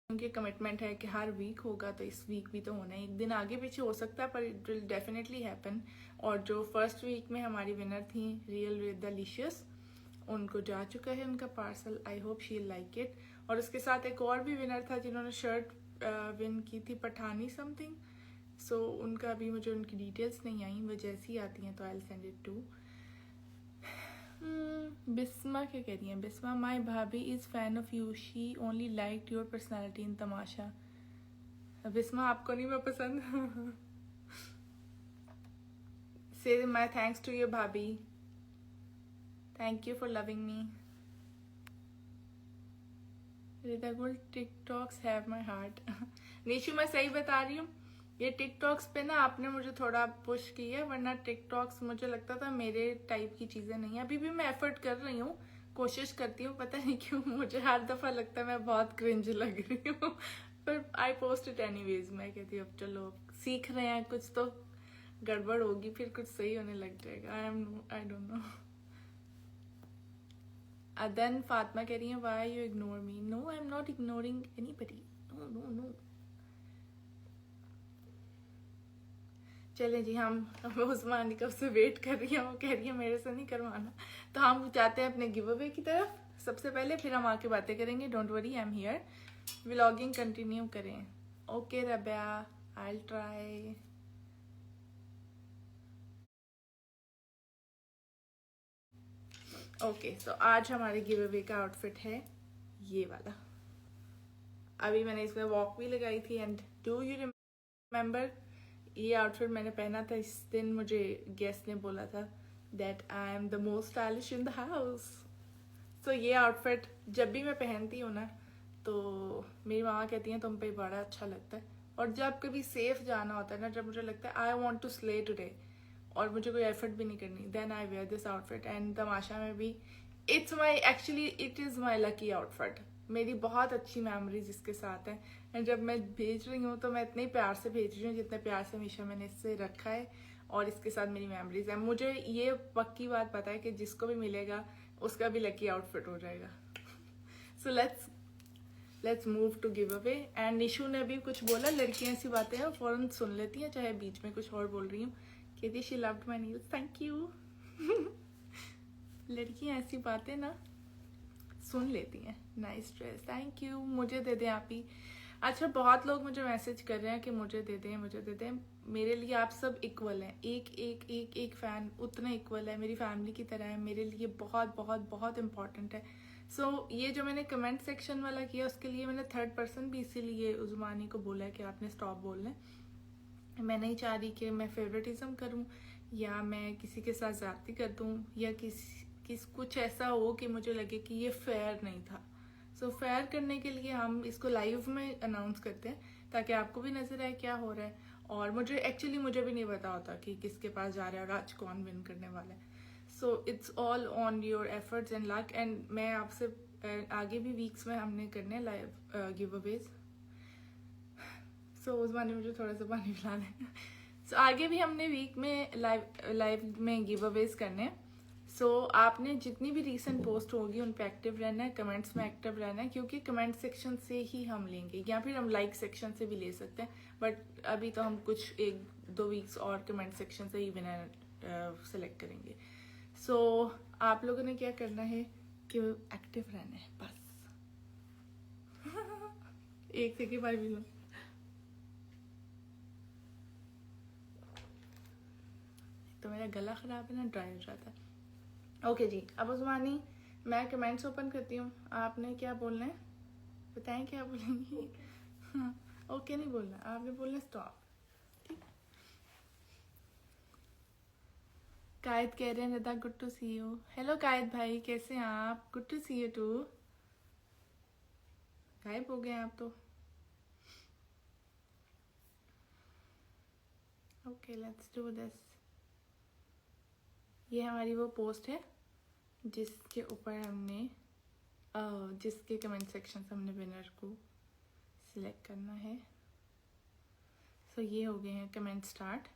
उनकी कमिटमेंट है कि हर वीक होगा, तो इस वीक भी तो होना है। एक दिन आगे पीछे हो सकता है पर इट विल डेफिनेटली हैपन। और जो फर्स्ट वीक में हमारी विनर थी रियल विद डिलीशियस, उनको जा चुका है उनका parcel. I hope she like it. और उसके साथ एक और भी विनर था जिन्होंने शर्ट विन की थी, पठानी समथिंग। सो उनका अभी मुझे उनकी डिटेल्स नहीं आई, वो जैसी ही आती हैं तो I send it to. Bisma क्या कह रही है? Bisma, my bhabhi is fan of you, she only like your personality in Tamasha. Bisma, आपको नहीं मैं पसंद? Say my thanks to your bhabhi, thank you for loving me. Rida Gul, TikToks have my heart. Nishu, मैं सही बता रही हूँ, ये टिकटॉक्स पे ना आपने मुझे थोड़ा पुश किया है, वरना टिकटॉक्स मुझे लगता था मेरे टाइप की चीजें नहीं है। अभी भी मैं एफर्ट कर रही हूँ, कोशिश करती हूँ, पता नहीं क्यों मुझे हर दफा लगता है मैं बहुत क्रिंज लग रही हूँ, पर आई पोस्ट इट एनीवेज। मैं कहती हूँ अब चलो सीख रहे हैं, कुछ तो गड़बड़ होगी फिर कुछ सही होने लग जाएगा। I don't know. Then Fatima कह रही है why you ignore me? No, I am not ignoring anybody, no no no. चले जी, हम उस्मानी कब से वेट कर रही है, वो कह रही है मेरे से नहीं करवाना। तो हम जाते हैं अपने गिव अवे की तरफ सबसे पहले, फिर हम आके बातें करेंगे। Don't worry, I am here. Vlogging continue करें। Okay Rabia, I will try. Okay, तो आज हमारे गिव अवे का आउटफिट है ये वाला। अभी मैंने इसमें वॉक भी लगाई थी। एंड डू यू रिमेम्बर, ये आउटफिट मैंने पहना था इस दिन, मुझे गेस्ट ने बोला था that I am the most stylish in the house. तो ये आउटफिट जब भी मैं पहनती हूँ ना, तो मेरी मामा कहती हैं तुम पे बड़ा अच्छा लगता है। और जब कभी सेफ जाना होता है ना, जब मुझे लगता है I want to slay today और मुझे कोई एफर्ट भी नहीं करनी, then I wear this outfit. And Tamasha में भी it's my, actually it is my lucky outfit. मेरी बहुत अच्छी मेमोरीज इसके साथ है। एंड जब मैं भेज रही हूँ तो मैं इतने प्यार से भेज रही हूँ जितने प्यार से हमेशा मैंने इससे रखा है, और इसके साथ मेरी मेमोरीज है। मुझे ये पक्की बात पता है कि जिसको भी मिलेगा उसका भी लकी आउटफिट हो जाएगा। So let's move to give away. And Nishu ने भी कुछ बोला, लड़कियां ऐसी बातें हैं फौरन सुन लेती हैं, चाहे बीच में कुछ और बोल रही हूँ। कहती she loved my Niels, thank you. लड़कियां ऐसी बातें ना सुन लेती हैं। Nice dress, thank you. मुझे दे दें आप ही। अच्छा, बहुत लोग मुझे मैसेज कर रहे हैं कि मुझे दे दें, मुझे दे दें। मेरे लिए आप सब इक्वल हैं, एक एक एक एक फैन उतना इक्वल है, मेरी फैमिली की तरह है, मेरे लिए बहुत बहुत बहुत इंपॉर्टेंट है। सो ये जो मैंने कमेंट सेक्शन वाला किया, उसके लिए मैंने थर्ड पर्सन भी इसीलिए उस्मानी को बोला है कि आपने स्टॉप बोलना है। मैं नहीं चाह रही कि मैं फेवरेटिज्म करूं, या मैं किसी के साथ ज्यादती कर दूं, या कुछ ऐसा हो कि मुझे लगे कि ये फेयर नहीं था। सो फेयर करने के लिए हम इसको लाइव में अनाउंस करते हैं, ताकि आपको भी नजर आए क्या हो रहा है। और मुझे भी नहीं पता होता कि किसके पास जा रहा है और आज कौन विन करने वाला है। So it's all on your efforts and luck. And मैं आपसे आगे भी वीक्स में हमने करने लाइव गिव अवेज। सो उस बार मुझे थोड़ा सा पानी पिला दें। सो आगे भी हमने वीक में लाइव में गिव अवेज करने। सो आपने जितनी भी रीसेंट पोस्ट होगी उन पे एक्टिव रहना है, कमेंट्स में एक्टिव रहना है, क्योंकि कमेंट सेक्शन से ही हम लेंगे, या फिर हम लाइक सेक्शन से भी ले सकते हैं। बट अभी तो हम कुछ 1-2 वीक्स और कमेंट सेक्शन से ही विनर सेलेक्ट करेंगे। सो आप लोगों ने क्या करना है कि एक्टिव रहना है बस। एक सेकेंड भाई भी तो मेरा गला खराब है ना, ड्राई हो जाता है। ओके जी, अब उस्मानी मैं कमेंट्स ओपन करती हूँ। आपने क्या बोलना है बताएं, क्या बोलेंगी? हाँ, ओके नहीं बोलना, आपने बोलना स्टॉप। ठीक। कायद कह रहे हैं Rida good to see you. Hello Qaid भाई, कैसे हैं आप? Good to see you too. गायब हो गए आप तो। Okay, let's do this. ये हमारी वो पोस्ट है जिसके ऊपर हमने जिसके कमेंट सेक्शन से हमने विनर को सिलेक्ट करना है। सो ये हो गए हैं कमेंट स्टार्ट।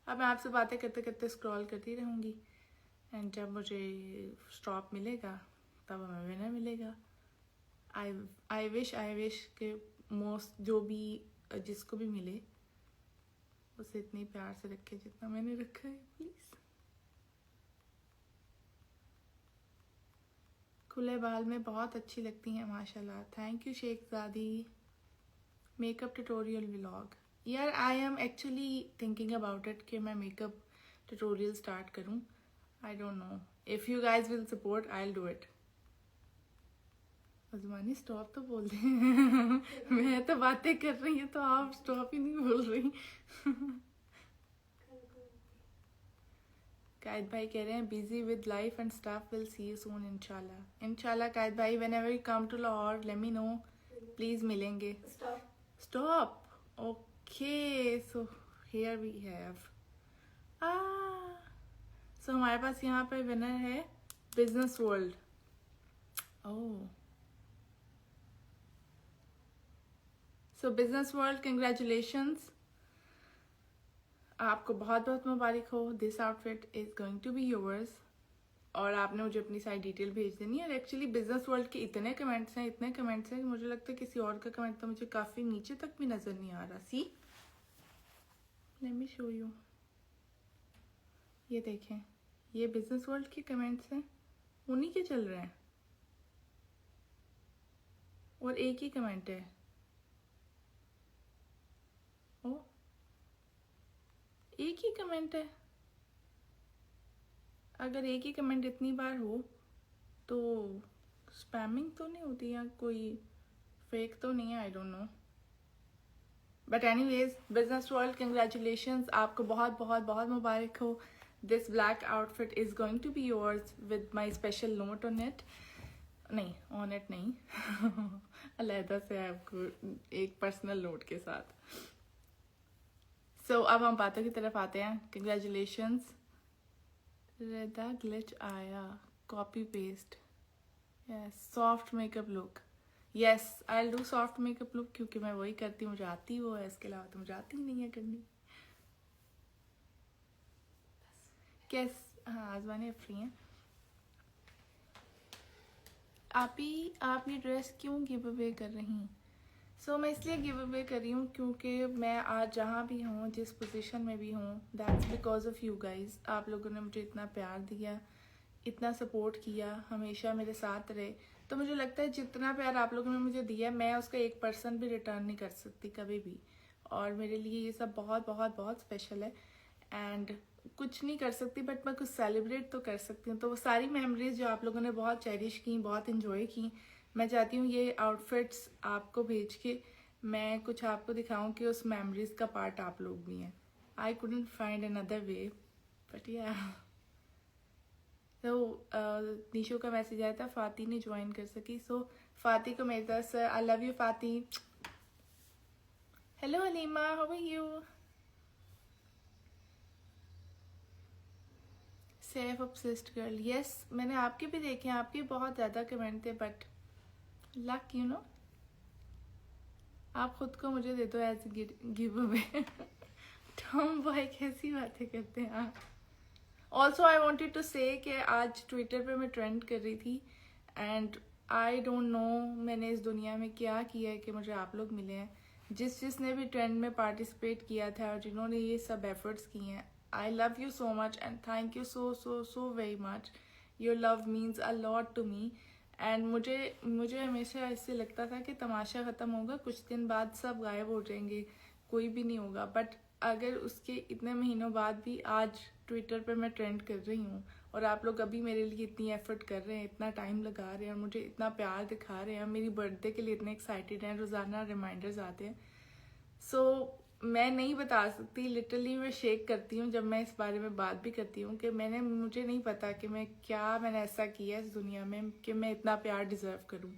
अब मैं आपसे बातें करते करते स्क्रॉल करती रहूँगी, एंड जब मुझे स्टॉप मिलेगा तब हमें विनर मिलेगा। आई विश के मोस्ट जो भी जिसको भी मिले उसे इतनी प्यार से रखे जितना मैंने रखा है प्लीज। खुले बाल में बहुत अच्छी लगती हैं माशाल्लाह। Thank you Shekhzadi. Makeup tutorial vlog, यार I am actually thinking about it कि मैं मेकअप ट्यूटोरियल स्टार्ट करूं। I don't know, if you guys will support I will do it. Ajmani stop तो बोल दे। मैं तो बातें कर रही हूँ तो आप स्टॉप ही नहीं बोल रही। कायद भाई कह रहे हैं busy with life and stuff, will see you soon इंशाल्लाह। इंशाल्लाह कायद भाई, whenever you come to Lahore let me know, please मिलेंगे। Stop okay, so here we have so हमारे पास यहाँ पे विनर है business world. Oh, so business world congratulations, आपको बहुत बहुत मुबारक हो। This outfit is going to be yours. और आपने मुझे अपनी सारी डिटेल भेज देनी है। एक्चुअली बिजनेस वर्ल्ड के इतने कमेंट्स हैं कि मुझे लगता है किसी और का कमेंट तो मुझे काफ़ी नीचे तक भी नज़र नहीं आ रहा। सी लेट मी शो यू, ये देखें, ये बिजनेस वर्ल्ड के कमेंट्स हैं, उन्हीं के चल रहे हैं और एक ही कमेंट है। ओ, एक ही कमेंट है। अगर एक ही कमेंट इतनी बार हो तो स्पैमिंग तो नहीं होती या कोई फेक तो नहीं है, I don't know. But anyways business world congratulations, आपको बहुत बहुत बहुत मुबारक हो। This black outfit is going to be yours with my special note on it. नहीं, ऑन इट नहीं, अलहदा से आपको एक पर्सनल नोट के साथ। सो अब हम बातों की तरफ आते हैं। कंग्रेचुलेशंस। रेदा ग्लिच आया, copy paste, yes soft makeup look, yes I will do soft makeup look क्योंकि मैं वही करती हूँ, मुझे आती वो है, इसके अलावा तो मुझे आती ही नहीं है करनी। कैस हाँ आजमाने फ्री हैं आप ये ड्रेस क्यों गिव अवे कर रही? सो मैं इसलिए गिव अवे कर रही हूँ क्योंकि मैं आज जहाँ भी हूँ, जिस पोजीशन में भी हूँ, that's because of you guys. आप लोगों ने मुझे इतना प्यार दिया, इतना सपोर्ट किया, हमेशा मेरे साथ रहे। तो मुझे लगता है जितना प्यार आप लोगों ने मुझे दिया, मैं उसका 1% भी रिटर्न नहीं कर सकती कभी भी। और मेरे लिए ये सब बहुत बहुत बहुत स्पेशल है। एंड कुछ नहीं कर सकती बट मैं कुछ सेलिब्रेट तो कर सकती हूँ। तो वो सारी मेमोरीज जो आप लोगों ने बहुत चेरिश की, बहुत इन्जॉय की, मैं चाहती हूँ ये आउटफिट्स आपको भेज के मैं कुछ आपको दिखाऊं कि उस मेमोरीज का पार्ट आप लोग भी हैं। I couldn't find another way but या। तो निशो का मैसेज आया था, फाती ने ज्वाइन कर सकी। सो फाती को मेरी तरफ से I love you Fati. Hello Halima, how are you? Self obsessed girl, yes मैंने आपके भी देखे हैं, आपके बहुत ज़्यादा कमेंट थे बट लक यू नो, आप खुद को मुझे दे दो as give away. Tomboy कैसी बातें करते हैं आप। ऑल्सो आई वॉन्टेड टू से कि आज ट्विटर पे मैं ट्रेंड कर रही थी एंड आई डोंट नो मैंने इस दुनिया में क्या किया है कि मुझे आप लोग मिले हैं। जिसने भी ट्रेंड में पार्टिसिपेट किया था और जिन्होंने ये सब एफर्ट्स किए हैं, I love you so much and thank you so so so very much. Your love means a lot to me. And मुझे हमेशा ऐसे लगता था कि तमाशा ख़त्म होगा, कुछ दिन बाद सब गायब हो जाएंगे, कोई भी नहीं होगा। बट अगर उसके इतने महीनों बाद भी आज ट्विटर पे मैं ट्रेंड कर रही हूँ और आप लोग अभी मेरे लिए इतनी एफर्ट कर रहे हैं, इतना टाइम लगा रहे हैं और मुझे इतना प्यार दिखा रहे हैं, मेरी बर्थडे के लिए इतने एक्साइटेड हैं, रोज़ाना रिमाइंडर्स आते हैं। सो मैं नहीं बता सकती, लिटरली मैं शेक करती हूँ जब मैं इस बारे में बात भी करती हूँ कि मुझे नहीं पता कि मैंने ऐसा किया इस दुनिया में कि मैं इतना प्यार डिजर्व करूँ।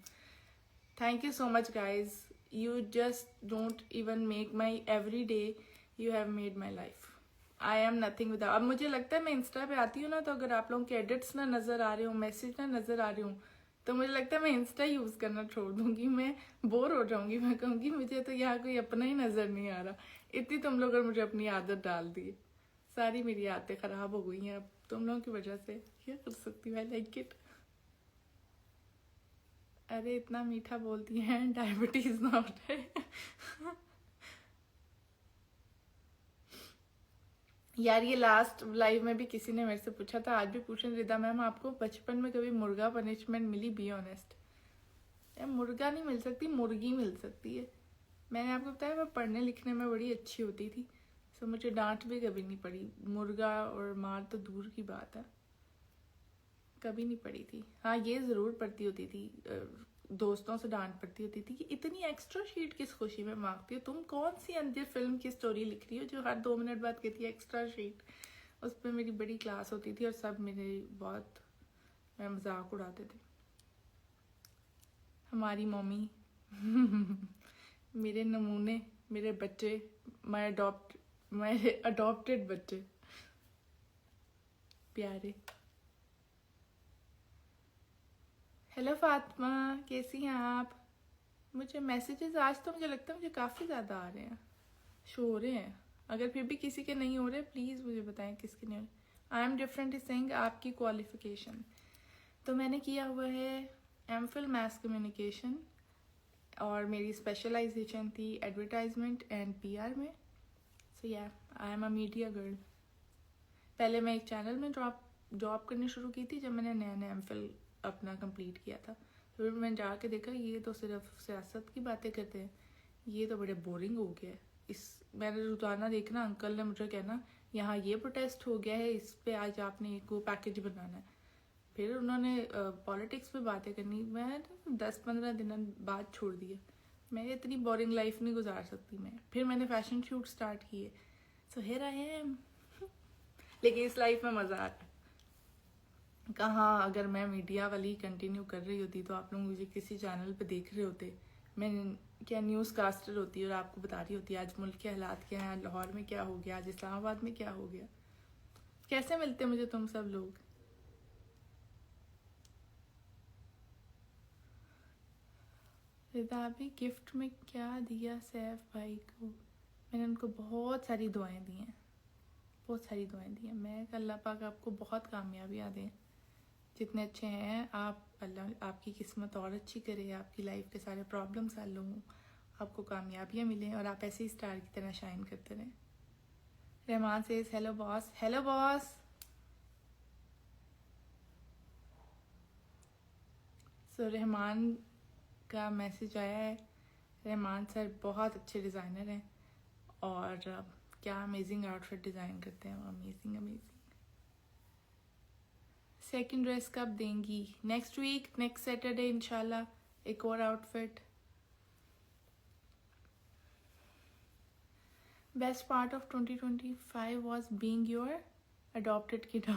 Thank you so much guys, you just don't even make my every day, you have made my life. I am nothing without. अब मुझे लगता है मैं इंस्टा पे आती हूँ ना, तो अगर आप लोगों के एडिट्स ना नज़र आ रहे हो, मैसेज ना नज़र आ रहे हो, तो मुझे लगता है मैं इंस्टा यूज़ करना छोड़ दूंगी, मैं बोर हो जाऊंगी, मैं कहूँगी मुझे तो यहाँ कोई अपना ही नज़र नहीं आ रहा। इतनी तुम लोगों ने मुझे अपनी आदत डाल दी, सारी मेरी आदतें ख़राब हो गई हैं अब तुम लोगों की वजह से। क्या कर सकती हूँ, आई लाइक इट। अरे इतना मीठा बोलती हैं, डायबिटीज ना उठे। यार ये लास्ट लाइव में भी किसी ने मेरे से पूछा था, आज भी पूछे, रिदा मैम आपको बचपन में कभी मुर्गा पनिशमेंट मिली? Be honest. यार मुर्गा नहीं मिल सकती, मुर्गी मिल सकती है। मैंने आपको बताया मैं पढ़ने लिखने में बड़ी अच्छी होती थी, सो मुझे डांट भी कभी नहीं पड़ी। मुर्गा और मार तो दूर की बात है, कभी नहीं पड़ी थी। हाँ ये ज़रूर पड़ती होती थी, दोस्तों से डांट पड़ती होती थी कि इतनी एक्स्ट्रा शीट किस खुशी में मांगती हो, तुम कौन सी अंधेर फिल्म की स्टोरी लिख रही हो जो हर 2 मिनट बाद कहती है एक्स्ट्रा शीट। उस पर मेरी बड़ी क्लास होती थी और सब मेरे बहुत मजाक उड़ाते थे। हमारी मम्मी मेरे नमूने, मेरे बच्चे, मेरे अडॉप्टेड बच्चे प्यारे। हेलो फातिमा, कैसी हैं आप? मुझे मैसेजेस आज तो मुझे लगता है मुझे काफ़ी ज़्यादा आ रहे हैं, शो हो रहे हैं। अगर फिर भी किसी के नहीं हो रहे प्लीज़ मुझे बताएं किसके नहीं हो रहे। I am different is saying आपकी क्वालिफिकेशन। तो मैंने किया हुआ है एमफिल मैस कम्युनिकेशन और मेरी स्पेशलाइजेशन थी एडवर्टाइजमेंट एंड पीआर में। सो या I am a media girl. पहले मैं एक चैनल में जॉब करनी शुरू की थी जब मैंने नया नया एमफिल अपना कंप्लीट किया था। फिर मैंने जाके देखा ये तो सिर्फ सियासत की बातें करते हैं, ये तो बड़े बोरिंग हो गया है। मैंने रोजाना देखना, अंकल ने मुझे कहना यहाँ ये प्रोटेस्ट हो गया है, इस पे आज आपने एक वो पैकेज बनाना है। फिर उन्होंने पॉलिटिक्स पे बातें करनी, मैं 10-15 दिन बाद छोड़ दिया। मैं इतनी बोरिंग लाइफ नहीं गुजार सकती मैं। फिर मैंने फैशन शूट स्टार्ट किए, सो हियर आई एम। लेकिन इस लाइफ में मज़ा आ रहा है। कहाँ अगर मैं मीडिया वाली कंटिन्यू कर रही होती तो आप लोग मुझे किसी चैनल पे देख रहे होते, मैं क्या न्यूज़ कास्टर होती और आपको बता रही होती आज मुल्क के हालात क्या हैं, लाहौर में क्या हो गया, आज इस्लामाबाद में क्या हो गया। कैसे मिलते मुझे तुम सब लोग? रिदा भी गिफ्ट में क्या दिया सैफ भाई को? मैंने उनको बहुत सारी दुआएं दी हैं, बहुत सारी दुआएं दी हैं। मैं अल्लाह पाक आपको बहुत कामयाबियाँ दें, जितने अच्छे हैं आप, अल्लाह आपकी किस्मत और अच्छी करे, आपकी लाइफ के सारे प्रॉब्लम्स हल हों, आपको कामयाबियाँ मिलें और आप ऐसे ही स्टार की तरह शाइन करते रहें। Rahman says hello boss. Hello boss. So Rahman का मैसेज आया है। रहमान सर बहुत अच्छे डिज़ाइनर हैं और क्या अमेजिंग आउटफिट डिज़ाइन करते हैं, अमेजिंग अमेजिंग। सेकंड ड्रेस कब देंगी? नेक्स्ट वीक, नेक्स्ट सैटरडे इंशाल्लाह एक और outfit. Best part of 2025 was being your adopted kid.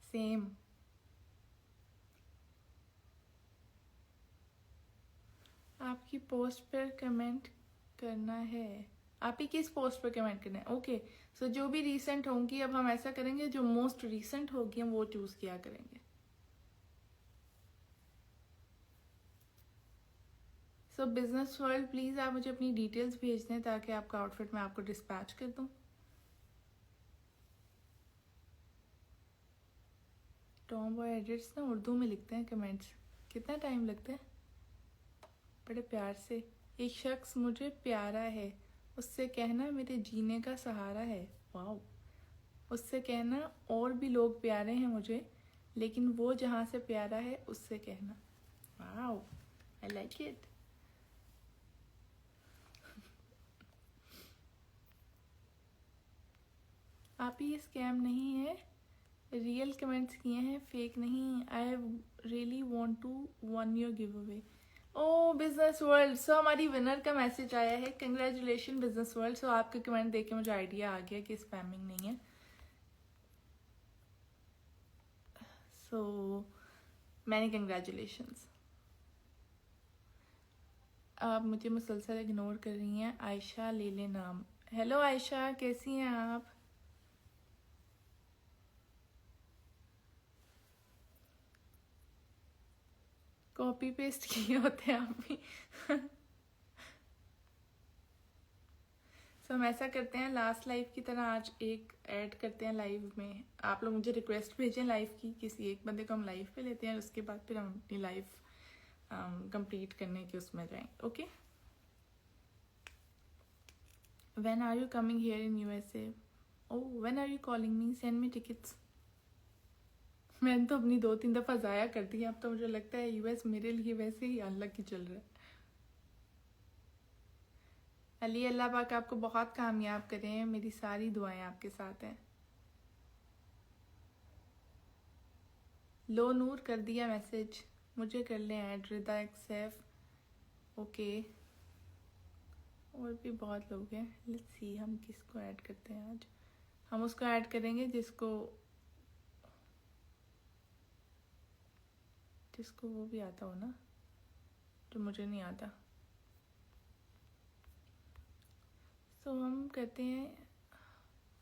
Same. आपकी पोस्ट पर कमेंट करना है। आप ही किस पोस्ट पर कमेंट करना है? ओके सो जो भी रीसेंट होंगी, अब हम ऐसा करेंगे जो मोस्ट रीसेंट होगी हम वो चूज किया करेंगे। सो बिजनेस वर्ल्ड प्लीज आप मुझे अपनी डिटेल्स भेज दें ताकि आपका आउटफिट मैं आपको डिस्पैच कर दूं। टॉम बॉय एडिट्स ना उर्दू में लिखते हैं कमेंट्स, कितना टाइम लगता है, बड़े प्यार से। एक शख्स मुझे प्यारा है, उससे कहना मेरे जीने का सहारा है। वाओ। उससे कहना और भी लोग प्यारे हैं मुझे, लेकिन वो जहाँ से प्यारा है उससे कहना। Wow, I like it. आप ही स्कैम नहीं है, रियल कमेंट्स किए हैं, फेक नहीं। I really want to win your giveaway. Oh business world, so हमारी विनर का मैसेज आया है, कंग्रेचुलेशन बिजनेस वर्ल्ड। सो आपके कमेंट देख के मुझे आइडिया आ गया कि स्पैमिंग नहीं है। So many congratulations. आप मुझे मुसलसल इग्नोर कर रही हैं। आयशा ले ले नाम। हेलो आयशा, कैसी हैं आप? कॉपी पेस्ट किए होते हैं आप भी। सो हम ऐसा करते हैं लास्ट लाइव की तरह आज एक ऐड करते हैं लाइव में। आप लोग मुझे रिक्वेस्ट भेजें लाइव की, किसी एक बंदे को हम लाइव पे लेते हैं, उसके बाद फिर हम अपनी लाइव कंप्लीट करने के उसमें जाएंगे. Okay. When are you coming here in USA? Oh, when are you calling me? Send me tickets. मैंने तो अपनी 2-3 दफ़ा ज़ाया कर दी. अब तो मुझे लगता है यूएस मेरे लिए वैसे ही अल्लाह की चल रहा है. अली अल्लाह पाक आपको बहुत कामयाब करें. मेरी सारी दुआएं आपके साथ हैं. लो नूर कर दिया मैसेज. मुझे कर लें ऐड. रिदा एक्सेफ. ओके. और भी बहुत लोग हैं. लेट्स सी हम किसको ऐड करते हैं आज. हम उसको ऐड करेंगे जिसको वो भी आता हो ना, जो मुझे नहीं आता. तो हम कहते हैं.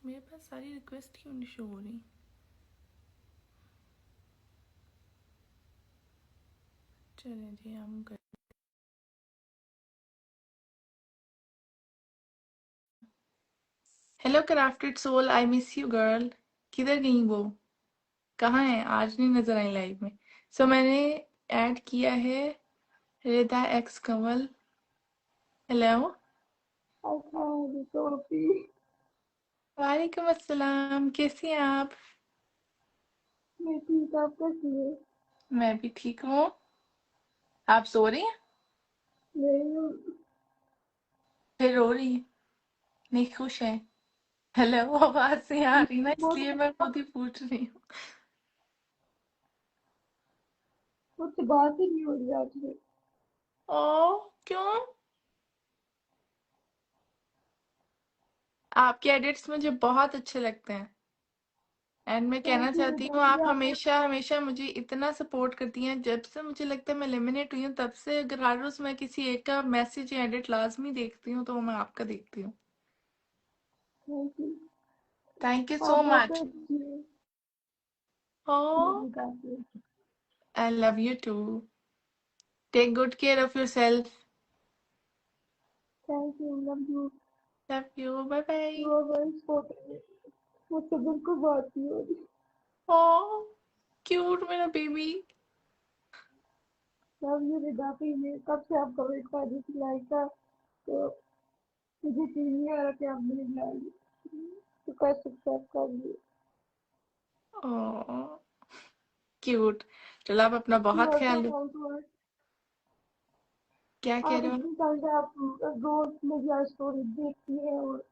मेरे पास सारी रिक्वेस्ट क्यों नहीं शो हो रही. चलें जी हम कर. Hello crafted soul. I miss you girl. किधर गई वो. कहाँ है. आज नहीं नजर आई लाइव में. सो मैंने ऐड किया है रिदा एक्स कंवल. हेलो. वालेकुम अस्सलाम. कैसी हैं आप. मैं ठीक. आप कैसी है. मैं भी ठीक हूँ. आप सो रही हैं. नहीं. फिर रो रही हैं. नहीं खुश है. हेलो. आवाज नहीं आ रही ना, इसलिए मैं खुद ही पूछ रही हूँ. मुझसे बात ही नहीं हो रही आपसे. ओ क्यों. आपके एडिट्स मुझे बहुत अच्छे लगते हैं. एंड मैं कहना थैंक यू चाहती रिदा हूँ जी. आप आप हमेशा हमेशा मुझे इतना सपोर्ट करती हैं. जब से मुझे लगता है मैं एलिमिनेट हुई हूँ तब से अगर हर रोज मैं किसी एक का मैसेज या एडिट लाजमी देखती हूँ तो मैं आपका देखती हूँ. Thank you. थैंक यू आप सो बहुत मच. अच्छी है. मैं Oh, भी काफी अच्छी. I love you too. Take good care of yourself. Thank you. Love you. Love you. Bye bye. You are very supportive. मुझसे बिल्कुल बात नहीं हो रही. Oh, cute मेरा baby. Love you Rida ji. मैं कब से आपका वेट कर रही थी लाइक का. तो मुझे यकीन नहीं आ रहा कि आप मेरी लाइक तो कैसे एक्सेप्ट कर लिए. Oh, cute. चलो आप अपना यू बहुत आर सो ख्याल रखो. Down to earth. क्या कह आप रहे हो. इतनी काइंड है. आप रोज मेरी स्टोरी देखती है और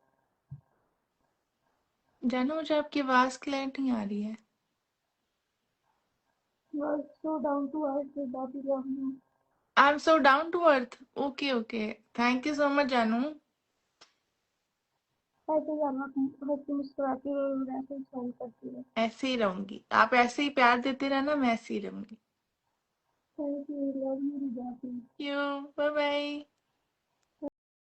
जानू मुझे आपकी आवाज क्लियर नहीं आ रही है. You are so down to earth. Rida ji love you. I am so down to earth. Okay okay. Thank you so much जानू. ऐसे जाना हंसी मुस्कुराती रहो और ऐसे ही फोन करती रहो. ऐसे ही रहूंगी. आप ऐसे ही प्यार देते रहना. मैं ऐसे ही रहूंगी. Thank you. Love you Rida ji. You. Bye bye.